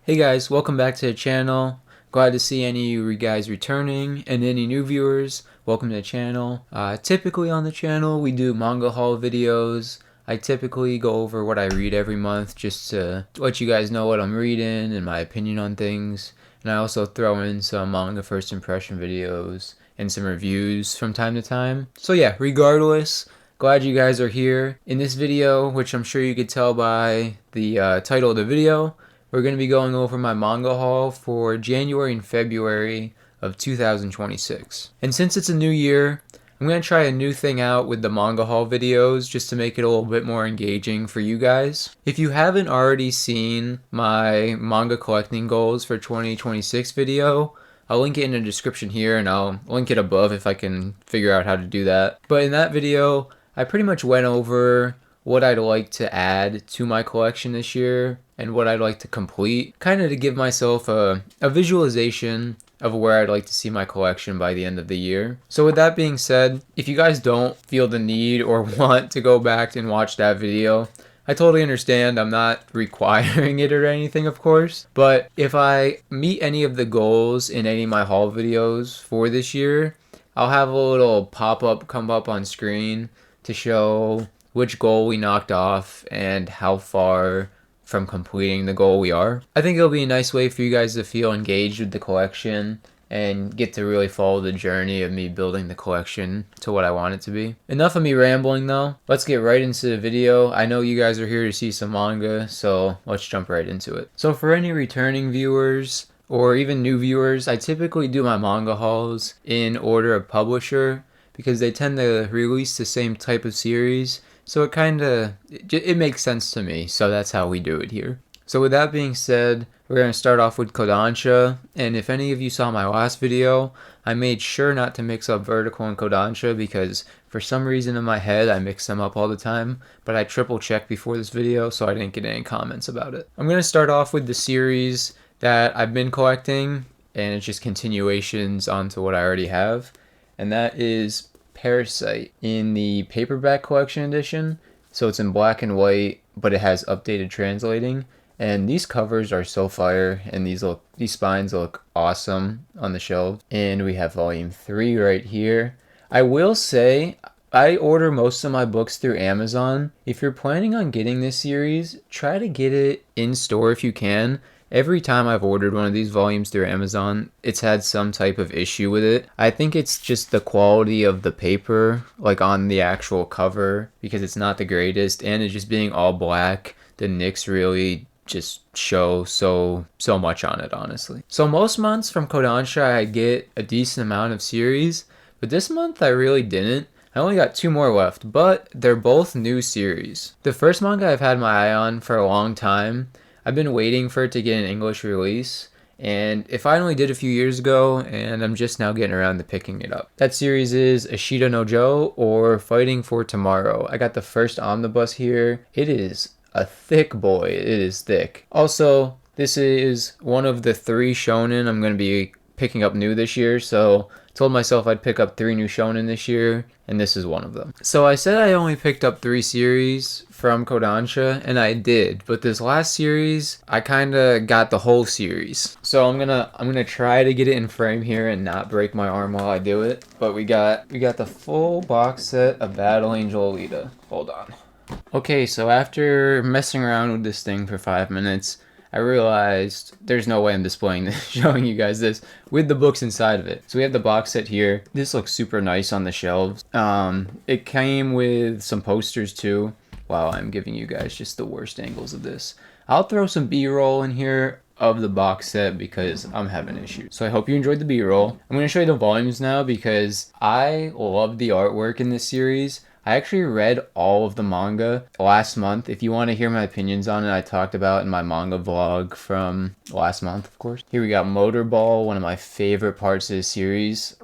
Hey guys, welcome back to the channel. Glad to see any of you guys returning, and any new viewers, welcome to the channel. Typically on the channel we do manga haul videos. I typically go over what I read every month just to let you guys know what I'm reading and my opinion on things. And I also throw in some manga first impression videos and some reviews from time to time. So yeah, regardless, glad you guys are here. In this video, which I'm sure you could tell by the title of the video, we're going to be going over my manga haul for January and February of 2026. And since it's a new year, I'm going to try a new thing out with the manga haul videos just to make it a little bit more engaging for you guys. If you haven't already seen my manga collecting goals for 2026 video, I'll link it in the description here, and I'll link it above if I can figure out how to do that. But in that video, I pretty much went over what I'd like to add to my collection this year and what I'd like to complete, kind of to give myself a visualization of where I'd like to see my collection by the end of the year. So with that being said, if you guys don't feel the need or want to go back and watch that video, I totally understand. I'm not requiring it or anything, of course. But if I meet any of the goals in any of my haul videos for this year, I'll have a little pop-up come up on screen to show which goal we knocked off and how far from completing the goal we are. I think it'll be a nice way for you guys to feel engaged with the collection and get to really follow the journey of me building the collection to what I want it to be. Enough of me rambling though. Let's get right into the video. I know you guys are here to see some manga, so let's jump right into it. So for any returning viewers or even new viewers, I typically do my manga hauls in order of publisher because they tend to release the same type of series. So it makes sense to me, so that's how we do it here. So with that being said, we're going to start off with Kodansha, and if any of you saw my last video, I made sure not to mix up vertical and Kodansha because for some reason in my head I mix them up all the time, but I triple checked before this video so I didn't get any comments about it. I'm going to start off with the series that I've been collecting, and it's just continuations onto what I already have, and that is Parasite in the paperback collection edition. So it's in black and white, but it has updated translating, and these covers are so fire, and these spines look awesome on the shelf. And we have volume 3 right here. I will say I order most of my books through Amazon. If you're planning on getting this series, try to get it in store if you can. Every time I've ordered one of these volumes through Amazon, it's had some type of issue with it. I think it's just the quality of the paper, like on the actual cover, because it's not the greatest, and it just being all black, the nicks really just show so much on it, honestly. So most months from Kodansha I get a decent amount of series, but this month I really didn't. I only got 2 more left, but they're both new series. The first manga I've had my eye on for a long time. I've been waiting for it to get an English release, and it finally did a few years ago, and I'm just now getting around to picking it up. That series is Ashita no Joe, or Fighting for Tomorrow. I got the first omnibus here. It is a thick boy. It is thick. Also, this is one of the 3 shonen I'm going to be picking up new this year, so I told myself I'd pick up 3 new shonen this year, and this is one of them. So I said I only picked up 3 series from Kodansha, and I did, but this last series I kind of got the whole series. So I'm gonna try to get it in frame here and not break my arm while I do it. But we got the full box set of Battle Angel Alita. Hold on. Okay, so after messing around with this thing for 5 minutes, I realized there's no way I'm displaying this, showing you guys this with the books inside of it. So we have the box set here. This looks super nice on the shelves. It came with some posters too. Wow, I'm giving you guys just the worst angles of this. I'll throw some B-roll in here of the box set because I'm having issues. So I hope you enjoyed the B-roll. I'm going to show you the volumes now because I love the artwork in this series. I actually read all of the manga last month. If you want to hear my opinions on it, I talked about in my manga vlog from last month, of course. Here we got Motorball, one of my favorite parts of the series.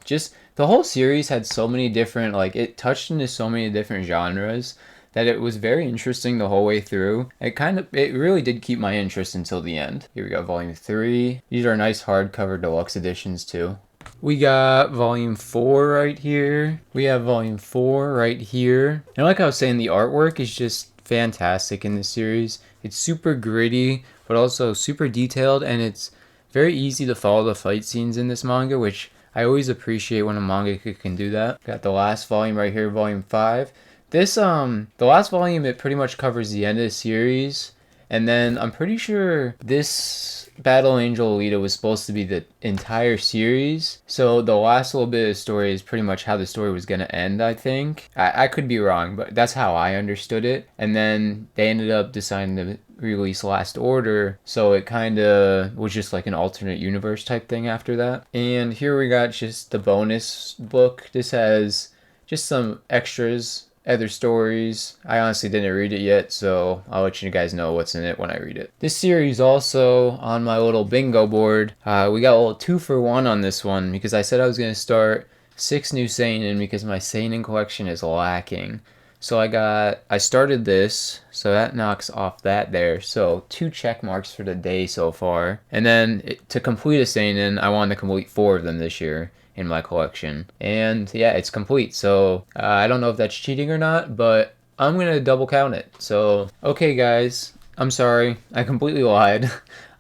Just the whole series had so many different, it touched into so many different genres that it was very interesting the whole way through. It really did keep my interest until the end. Here we got volume 3. These are nice hardcover deluxe editions too. We got volume 4 right here. We have volume 4 right here. And like I was saying, the artwork is just fantastic in this series. It's super gritty but also super detailed, and it's very easy to follow the fight scenes in this manga, which I always appreciate when a mangaka can do that. Got the last volume right here, volume 5. This the last volume, it pretty much covers the end of the series, and then I'm pretty sure this Battle Angel Alita was supposed to be the entire series. So the last little bit of the story is pretty much how the story was going to end, I think. I could be wrong, but that's how I understood it. And then they ended up deciding to release Last Order, so it kind of was just like an alternate universe type thing after that. And here we got just the bonus book. This has just some extras, other stories. I honestly didn't read it yet, so I'll let you guys know what's in it when I read it. This series also on my little bingo board. We got a little 2-for-1 on this one because I said I was going to start 6 new seinen because my seinen collection is lacking. So I started this, so that knocks off that there. So 2 check marks for the day so far. And then to complete a seinen, I wanted to complete 4 of them this year in my collection, and yeah, it's complete. So I don't know if that's cheating or not, but I'm gonna double count it. So okay guys, I'm sorry, I completely lied.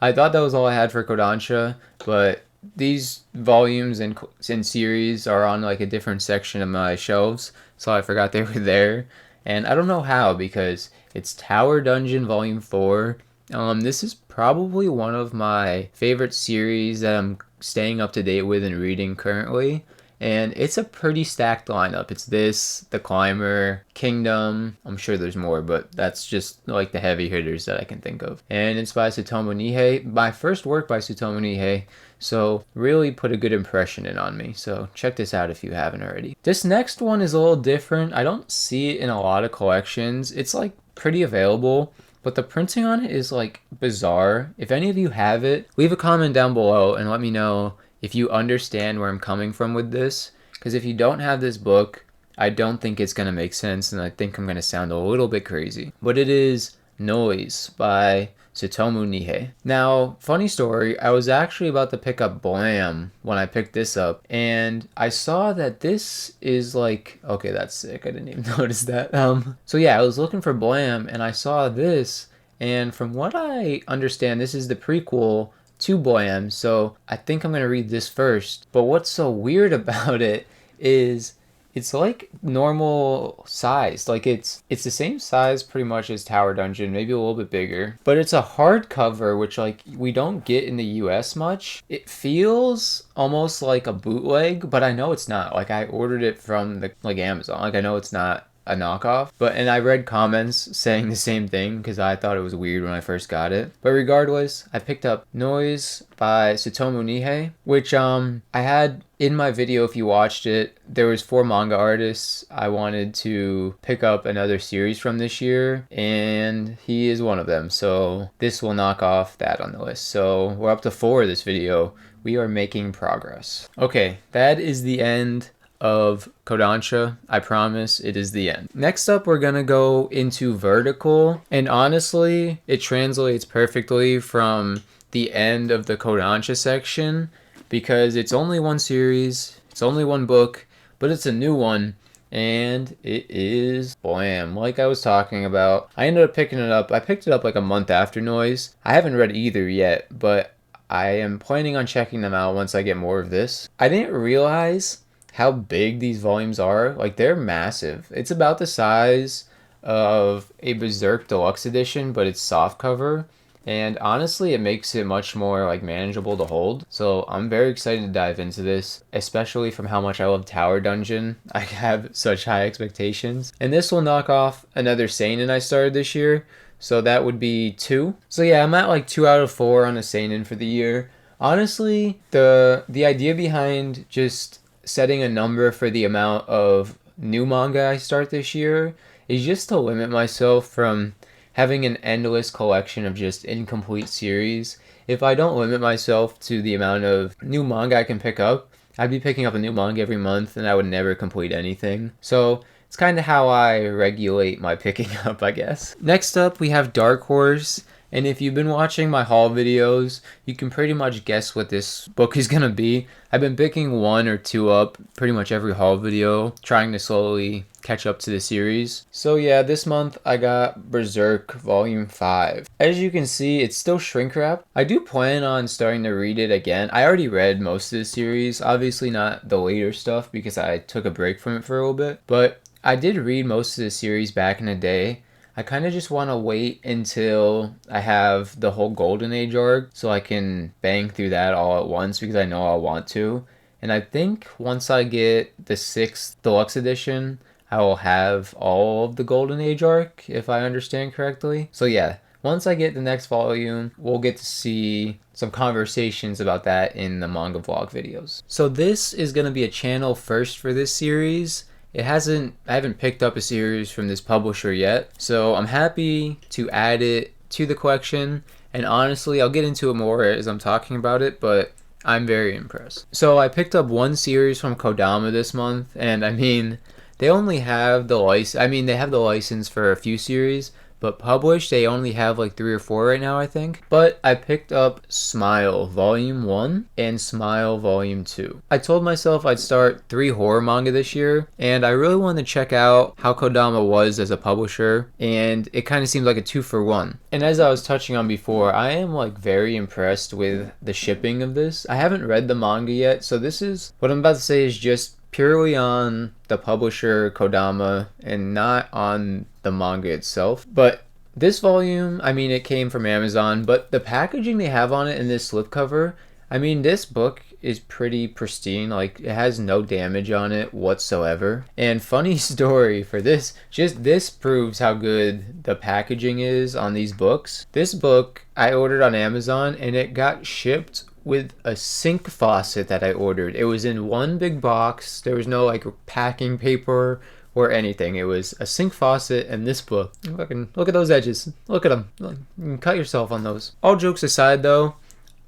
I thought that was all I had for Kodansha, but these volumes and series are on like a different section of my shelves, so I forgot they were there, and I don't know how, because it's Tower Dungeon Volume 4. This is probably one of my favorite series that I'm staying up to date with and reading currently, and it's a pretty stacked lineup. It's this, The Climber, Kingdom, I'm sure there's more, but that's just like the heavy hitters that I can think of. And it's by Tsutomu Nihei, my first work by Tsutomu Nihei, so really put a good impression in on me. So check this out if you haven't already. This next one is a little different. I don't see it in a lot of collections. It's like pretty available, but the printing on it is like bizarre. If any of you have it, leave a comment down below and let me know if you understand where I'm coming from with this. Because if you don't have this book, I don't think it's going to make sense, and I think I'm going to sound a little bit crazy. But it is Noise by Tsutomu Nihei. Now, funny story, I was actually about to pick up Blam when I picked this up, and I saw that this is like, okay, that's sick, I didn't even notice that. So yeah, I was looking for Blam, and I saw this, and from what I understand, this is the prequel to Blam, so I think I'm gonna read this first. But what's so weird about it is it's like normal size. Like it's the same size pretty much as Tower Dungeon, maybe a little bit bigger. But it's a hardcover, which like we don't get in the US much. It feels almost like a bootleg, but I know it's not. Like I ordered it from the like Amazon. Like I know it's not a knockoff, and I read comments saying the same thing because I thought it was weird when I first got it. But regardless, I picked up Noise by Tsutomu Nihei, which I had in my video. If you watched it, there was 4 manga artists I wanted to pick up another series from this year, and he is one of them, so this will knock off that on the list. So we're up to 4 this video. We are making progress. Okay, that is the end of Kodansha. I promise it is the end. Next up, we're gonna go into Vertical, and honestly, it translates perfectly from the end of the Kodansha section because it's only 1 series, it's only 1 book, but it's a new one, and it is Blam, like I was talking about. I ended up picking it up. I picked it up like a month after Noise. I haven't read either yet, but I am planning on checking them out once I get more of this. I didn't realize how big these volumes are. Like they're massive. It's about the size of a Berserk Deluxe Edition, but it's soft cover, and honestly it makes it much more like manageable to hold. So I'm very excited to dive into this, especially from how much I love Tower Dungeon. I have such high expectations, and this will knock off another seinen I started this year, so that would be 2. So yeah, I'm at like 2 out of 4 on a seinen for the year. Honestly, the idea behind just setting a number for the amount of new manga I start this year is just to limit myself from having an endless collection of just incomplete series. If I don't limit myself to the amount of new manga I can pick up, I'd be picking up a new manga every month and I would never complete anything. So it's kind of how I regulate my picking up, I guess. Next up, we have Dark Horse, And if you've been watching my haul videos, you can pretty much guess what this book is gonna be. I've been picking one or two up pretty much every haul video, trying to slowly catch up to the series. So yeah, this month I got Berserk Volume 5. As you can see, it's still shrink wrapped. I do plan on starting to read it again. I already read most of the series, obviously not the later stuff because I took a break from it for a little bit, but I did read most of the series back in the day. I kind of just want to wait until I have the whole Golden Age arc so I can bang through that all at once because I know I'll want to. And I think once I get the 6th deluxe edition, I will have all of the Golden Age arc, if I understand correctly. So yeah, once I get the next volume, we'll get to see some conversations about that in the manga vlog videos. So this is going to be a channel first for this series. I haven't picked up a series from this publisher yet, so I'm happy to add it to the collection, and honestly, I'll get into it more as I'm talking about it, but I'm very impressed. So I picked up one series from Kodama this month, and I mean, they only have the license, they have the license for a few series, but published, they only have like 3 or 4 right now, I think. But I picked up Smile Volume 1 and Smile Volume 2. I told myself I'd start 3 horror manga this year, and I really wanted to check out how Kodama was as a publisher, and it kind of seemed like a 2-for-1. And as I was touching on before, I am like very impressed with the shipping of this. I haven't read the manga yet, so this is, what I'm about to say is just purely on the publisher Kodama and not on the manga itself. But this volume, it came from Amazon, but the packaging they have on it in this slipcover, this book is pretty pristine. Like, it has no damage on it whatsoever. And funny story for this, just this proves how good the packaging is on these books. This book I ordered on Amazon and it got shipped with a sink faucet that I ordered. It was in one big box. There was no like packing paper or anything. It was a sink faucet and this book. Fucking look at those edges. Look at them. You can cut yourself on those. All jokes aside though,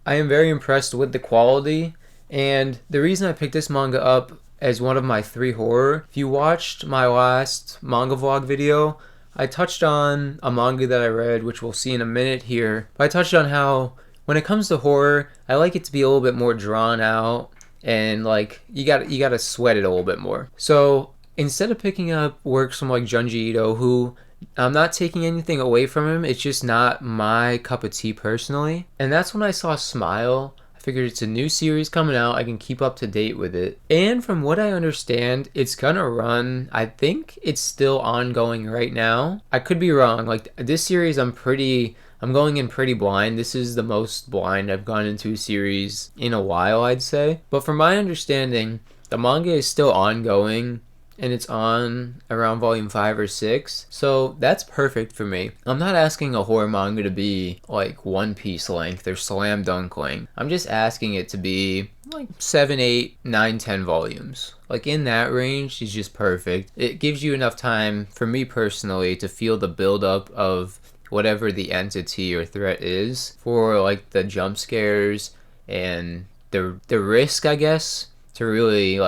I am very impressed with the quality, and the reason I picked this manga up as one of my 3 horror, if you watched my last manga vlog video, I touched on a manga that I read, which we'll see in a minute here. But I touched on how when it comes to horror, I like it to be a little bit more drawn out, and like you gotta sweat it a little bit more. So instead of picking up works from like Junji Ito, who I'm not taking anything away from him, it's just not my cup of tea personally. And that's when I saw Smile. I figured it's a new series coming out, I can keep up to date with it. And from what I understand, it's gonna run, I think it's still ongoing right now. I could be wrong. Like this series, I'm going in pretty blind. This is the most blind I've gone into a series in a while, I'd say. But from my understanding, the manga is still ongoing, and it's on around volume 5 or 6. So that's perfect for me. I'm not asking a horror manga to be like One Piece length or Slam Dunk length. I'm just asking it to be like 7, 8, 9, 10 volumes. Like in that range is just perfect. It gives you enough time, for me personally, to feel the buildup of whatever the entity or threat is, for like the jump scares and the risk, I guess, to really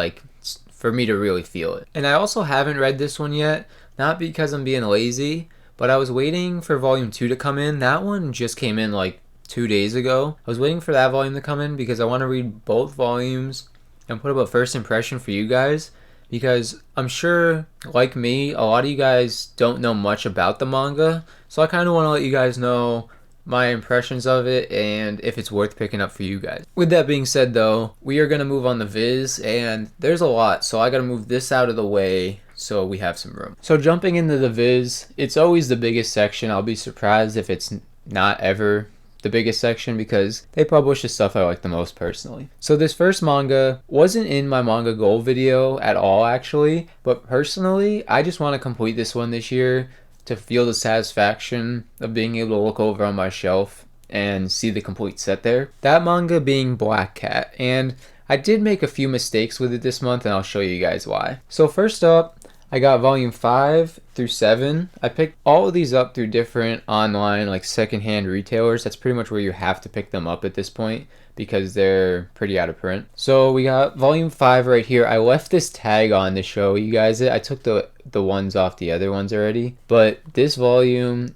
for me to really feel it. And I also haven't read this one yet, not because I'm being lazy, but I was waiting for volume 2 to come in. That one just came in like 2 days ago. I was waiting for that volume to come in because I want to read both volumes and put up a first impression for you guys, because I'm sure, like me, a lot of you guys don't know much about the manga, so I kind of want to let you guys know my impressions of it and if it's worth picking up for you guys. With that being said though, we are going to move on to Viz, and there's a lot, so I got to move this out of the way so we have some room. So jumping into the Viz, it's always the biggest section. I'll be surprised if it's not ever the biggest section because they publish the stuff I like the most personally. So this first manga wasn't in my manga goal video at all actually, but personally I just want to complete this one this year to feel the satisfaction of being able to look over on my shelf and see the complete set there. That manga being Black Cat, and I did make a few mistakes with it this month and I'll show you guys why. So first up, I got volume 5 through 7. I picked all of these up through different online like secondhand retailers. That's pretty much where you have to pick them up at this point because they're pretty out of print. So we got volume 5 right here. I left this tag on to show you guys it. I took the ones off the other ones already, but this volume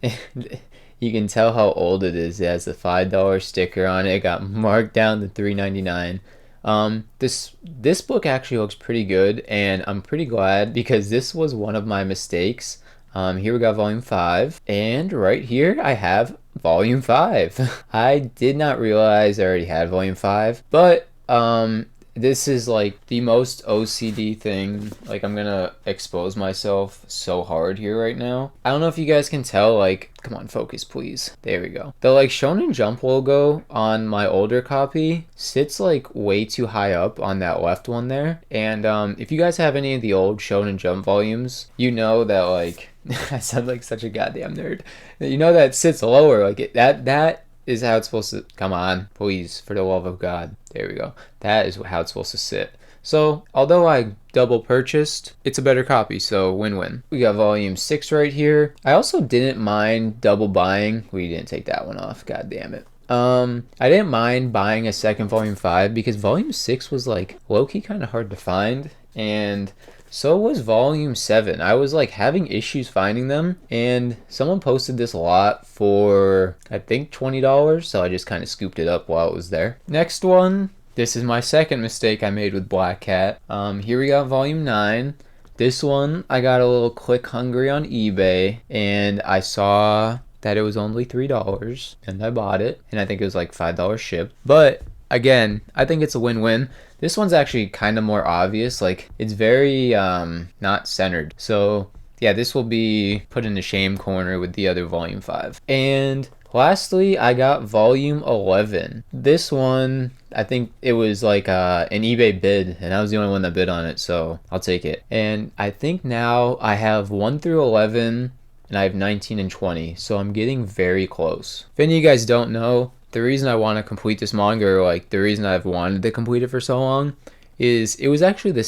You can tell how old it is. It has a $5 sticker on it. It got marked down to $3.99. This book actually looks pretty good, and I'm pretty glad because this was one of my mistakes. Here we got volume 5, and right here I have volume 5. I did not realize I already had volume 5, but this is like the most OCD thing. Like, I'm gonna expose myself so hard here right now. I don't know if you guys can tell, like, come on, focus please. There we go. The like Shonen Jump logo on my older copy sits like way too high up on that left one there. And if you guys have any of the old Shonen Jump volumes, you know that like I sound like such a goddamn nerd. You know that sits lower, like that is how it's supposed to. Come on, please, for the love of God. There we go. That is how it's supposed to sit. So, although I double purchased, it's a better copy, so win-win. We got volume 6 right here. I also didn't mind double buying. We didn't take that one off, god damn it. I didn't mind buying a second volume 5 because volume 6 was like low-key kind of hard to find, and so was volume 7. I was like having issues finding them, and someone posted this a lot for I think $20, so I just kind of scooped it up while it was there. Next one, this is my second mistake I made with Black Cat. Here we got volume 9. This one I got a little click hungry on eBay, and I saw that it was only $3, and I bought it, and I think it was like $5 shipped. But again, I think it's a win-win. This one's actually kind of more obvious, like it's very not centered. So yeah, this will be put in the shame corner with the other volume 5. And lastly, I got volume 11. This one, I think it was like an eBay bid, and I was the only one that bid on it, so I'll take it. And I think now I have 1 through 11, and I have 19 and 20, so I'm getting very close. If any of you guys don't know, the reason I want to complete this manga, or like the reason I've wanted to complete it for so long, is it was actually the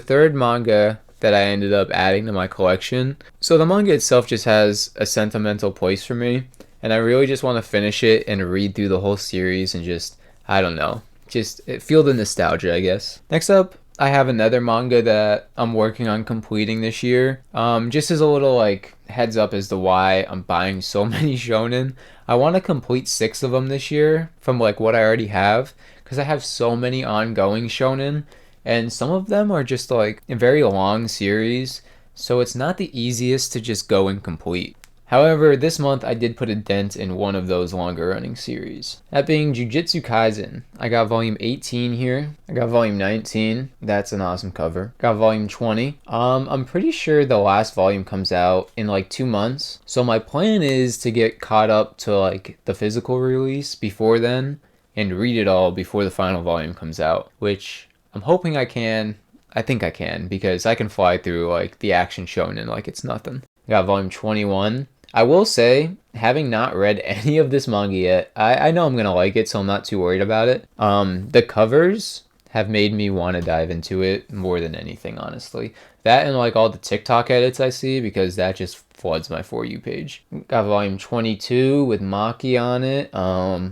third manga that I ended up adding to my collection. So the manga itself just has a sentimental place for me, and I really just want to finish it and read through the whole series and just, I don't know, just feel the nostalgia, I guess. Next up, I have another manga that I'm working on completing this year. Just as a little like heads up as to why I'm buying so many shonen. I want to complete 6 of them this year from like what I already have, because I have so many ongoing shonen, and some of them are just like a very long series, so it's not the easiest to just go and complete. However, this month I did put a dent in one of those longer running series. That being Jujutsu Kaisen. I got volume 18 here. I got volume 19. That's an awesome cover. Got volume 20. I'm pretty sure the last volume comes out in like 2 months. So my plan is to get caught up to like the physical release before then and read it all before the final volume comes out, which I'm hoping I can. I think I can, because I can fly through like the action shonen like it's nothing. I got volume 21. I will say, having not read any of this manga yet, I know I'm going to like it, so I'm not too worried about it. The covers have made me want to dive into it more than anything, honestly. That and like all the TikTok edits I see, because that just floods my For You page. Got volume 22 with Maki on it.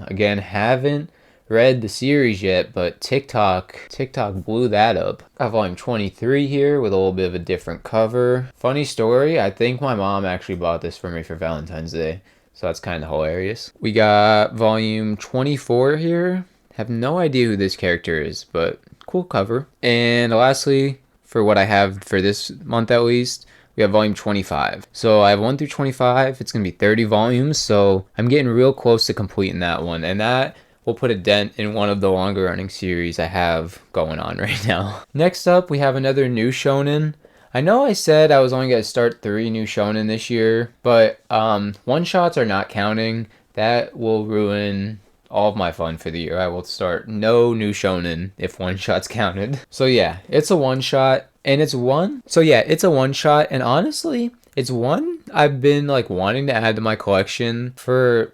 Again, haven't read the series yet, but TikTok blew that up. Got volume 23 here with a little bit of a different cover. Funny story, I think my mom actually bought this for me for Valentine's Day, so that's kind of hilarious. We got volume 24 here. Have no idea who this character is, but cool cover. And lastly, for what I have for this month at least, we have volume 25. So I have 1 through 25. It's gonna be 30 volumes, so I'm getting real close to completing that one, and that will put a dent in one of the longer running series I have going on right now. Next up, we have another new shonen. I know I said I was only going to start 3 new shonen this year, but one-shots are not counting. That will ruin all of my fun for the year. I will start no new shonen if one-shots counted. So yeah, it's a one-shot, and it's a one-shot, and honestly, it's one I've been like wanting to add to my collection for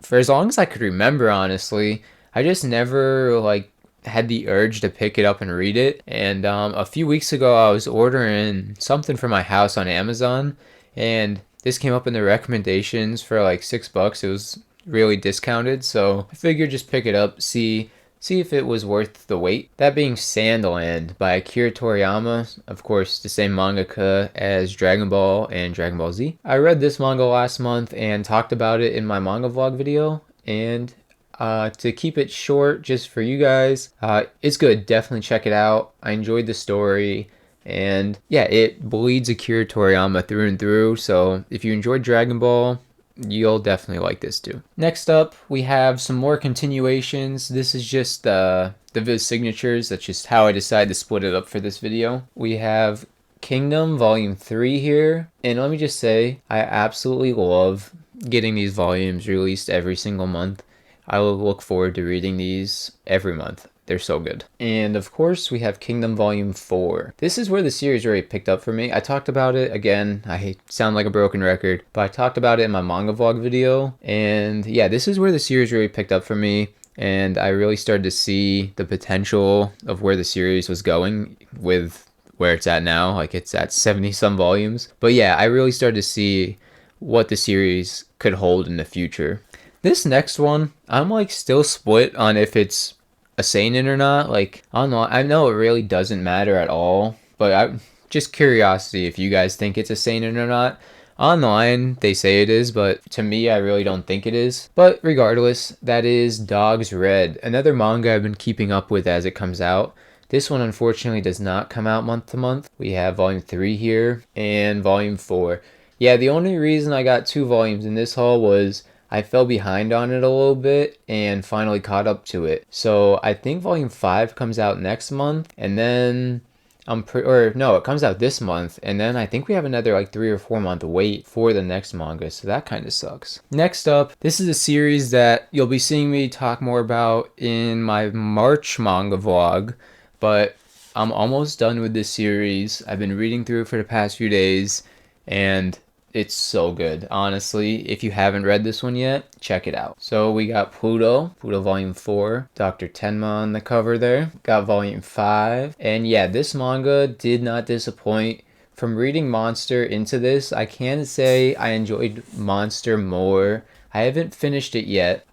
as long as I could remember, honestly. I just never like had the urge to pick it up and read it. And a few weeks ago I was ordering something for my house on Amazon, and this came up in the recommendations for like $6. It was really discounted, so I figured just pick it up, see see if it was worth the wait. That being Sandland by Akira Toriyama, of course the same mangaka as Dragon Ball and Dragon Ball Z. I read this manga last month and talked about it in my manga vlog video, and to keep it short just for you guys, it's good. Definitely check it out. I enjoyed the story. And yeah, it bleeds Akira Toriyama through and through. So if you enjoyed Dragon Ball, you'll definitely like this too. Next up, we have some more continuations. This is just the Viz signatures. That's just how I decided to split it up for this video. We have Kingdom Volume 3 here. And let me just say, I absolutely love getting these volumes released every single month. I will look forward to reading these every month. They're so good. And of course, we have Kingdom Volume 4. This is where the series really picked up for me. I talked about it, again, I sound like a broken record, but I talked about it in my manga vlog video. And yeah, this is where the series really picked up for me. And I really started to see the potential of where the series was going with where it's at now. Like, it's at 70 some volumes. But yeah, I really started to see what the series could hold in the future. This next one, I'm like still split on if it's a seinen or not. Like, I don't know, I know it really doesn't matter at all, but I just curiosity if you guys think it's a seinen or not. Online they say it is, but to me I really don't think it is. But regardless, that is Dogs Red, another manga I've been keeping up with as it comes out. This one unfortunately does not come out month to month. We have volume 3 here and volume 4. Yeah, the only reason I got 2 volumes in this haul was I fell behind on it a little bit and finally caught up to it. So I think volume 5 comes out next month, and then it comes out this month, and then I think we have another like 3 or 4 month wait for the next manga, so that kind of sucks. Next up, this is a series that you'll be seeing me talk more about in my March manga vlog, but I'm almost done with this series. I've been reading through it for the past few days, and it's so good. Honestly, if you haven't read this one yet, check it out. So we got Pluto Volume 4, Dr. Tenma on the cover there. Got Volume 5. And yeah, this manga did not disappoint. From reading Monster into this, I can say I enjoyed Monster more. I haven't finished it yet.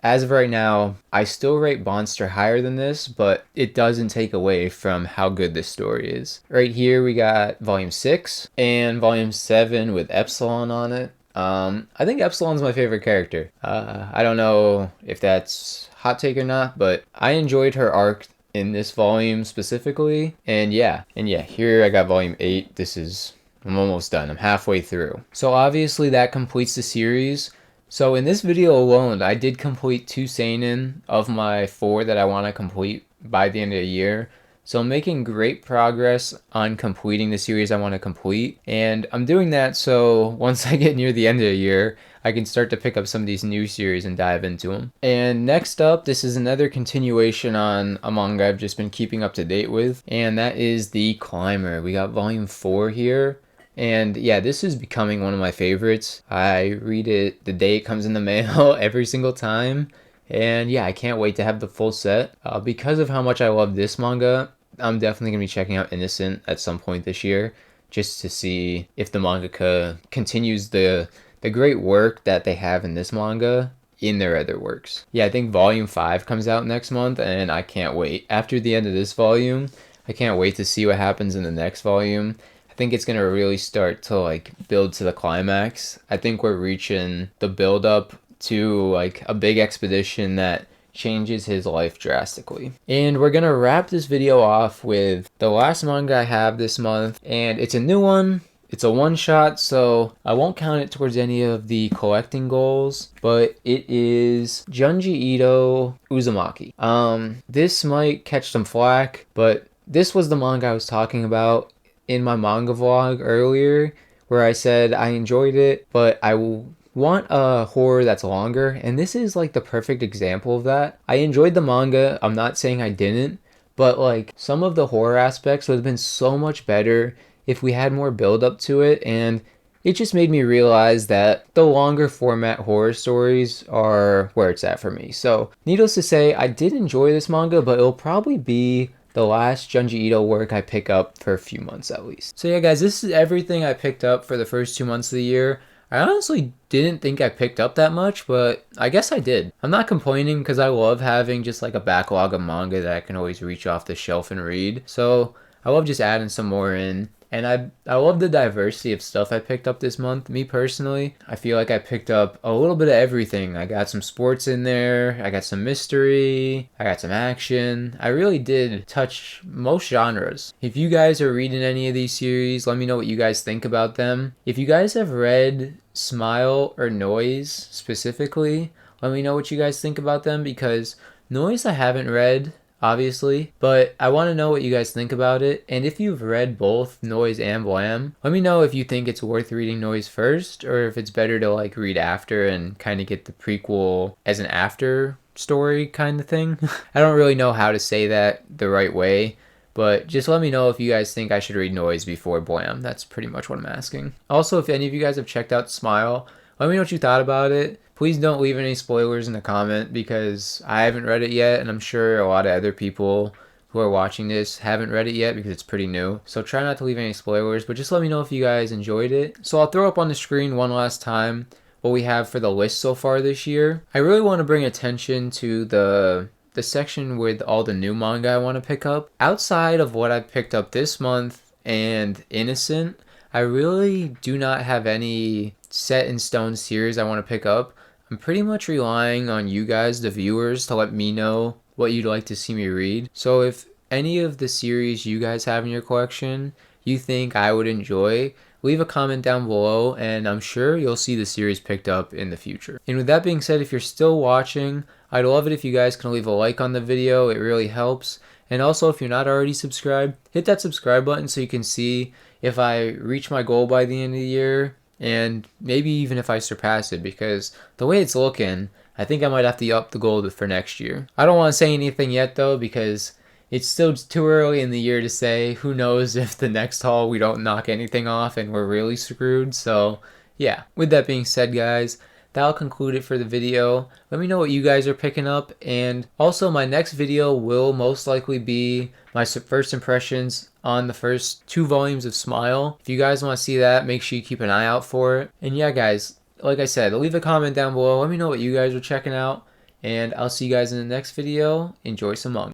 As of right now, I still rate Monster higher than this, but it doesn't take away from how good this story is. Right here we got Volume 6 and Volume 7 with Epsilon on it. I think Epsilon's my favorite character. I don't know if that's hot take or not, but I enjoyed her arc in this volume specifically. And yeah, here I got Volume 8. I'm almost done. I'm halfway through. So obviously that completes the series. So in this video alone, I did complete 2 seinen of my 4 that I want to complete by the end of the year. So I'm making great progress on completing the series I want to complete. And I'm doing that so once I get near the end of the year, I can start to pick up some of these new series and dive into them. And next up, this is another continuation on a manga I've just been keeping up to date with. And that is The Climber. We got Volume 4 here. And yeah, this is becoming one of my favorites. I read it the day it comes in the mail every single time. And yeah, I can't wait to have the full set. Because of how much I love this manga, I'm definitely going to be checking out Innocent at some point this year, just to see if the mangaka continues the great work that they have in this manga in their other works. Yeah, I think Volume 5 comes out next month, and I can't wait. After the end of this volume, I can't wait to see what happens in the next volume. I think it's going to really start to like build to the climax. I think we're reaching the build up to like a big expedition that changes his life drastically. And we're going to wrap this video off with the last manga I have this month, and it's a new one. It's a one-shot, so I won't count it towards any of the collecting goals, but it is Junji Ito Uzumaki. This might catch some flack, but this was the manga I was talking about in my manga vlog earlier, where I said I enjoyed it, but I want a horror that's longer, and this is like the perfect example of that. I enjoyed the manga, I'm not saying I didn't, but like some of the horror aspects would have been so much better if we had more build up to it, and it just made me realize that the longer format horror stories are where it's at for me. So needless to say, I did enjoy this manga, but it'll probably be the last Junji Ito work I pick up for a few months at least. So yeah guys, this is everything I picked up for the first 2 months of the year. I honestly didn't think I picked up that much, but I guess I did. I'm not complaining because I love having just like a backlog of manga that I can always reach off the shelf and read. So I love just adding some more in. And I love the diversity of stuff I picked up this month. Me personally, I feel like I picked up a little bit of everything. I got some sports in there, I got some mystery, I got some action. I really did touch most genres. If you guys are reading any of these series, let me know what you guys think about them. If you guys have read Smile or Noise specifically, let me know what you guys think about them, because Noise I haven't read, obviously, but I want to know what you guys think about it. And if you've read both Noise and Blam, let me know if you think it's worth reading Noise first, or if it's better to like read after and kind of get the prequel as an after story kind of thing. I don't really know how to say that the right way, but just let me know if you guys think I should read Noise before Blam. That's pretty much what I'm asking. Also, if any of you guys have checked out Smile, let me know what you thought about it. Please don't leave any spoilers in the comment, because I haven't read it yet, and I'm sure a lot of other people who are watching this haven't read it yet because it's pretty new. So try not to leave any spoilers, but just let me know if you guys enjoyed it. So I'll throw up on the screen one last time what we have for the list so far this year. I really want to bring attention to the section with all the new manga I want to pick up. Outside of what I picked up this month and Innocent, I really do not have any set in stone series I want to pick up. I'm pretty much relying on you guys, the viewers, to let me know what you'd like to see me read. So if any of the series you guys have in your collection you think I would enjoy, leave a comment down below and I'm sure you'll see the series picked up in the future. And with that being said, if you're still watching, I'd love it if you guys can leave a like on the video. It really helps. And also, if you're not already subscribed, hit that subscribe button so you can see if I reach my goal by the end of the year, and maybe even if I surpass it, because the way it's looking, I think I might have to up the goal for next year. I don't want to say anything yet though, because it's still too early in the year to say. Who knows if the next haul we don't knock anything off and we're really screwed. So yeah, with that being said, guys, that'll conclude it for the video. Let me know what you guys are picking up, and also my next video will most likely be my first impressions on the first 2 volumes of Smile. If you guys want to see that, make sure you keep an eye out for it. And yeah, guys, like I said, leave a comment down below. Let me know what you guys are checking out, and I'll see you guys in the next video. Enjoy some manga.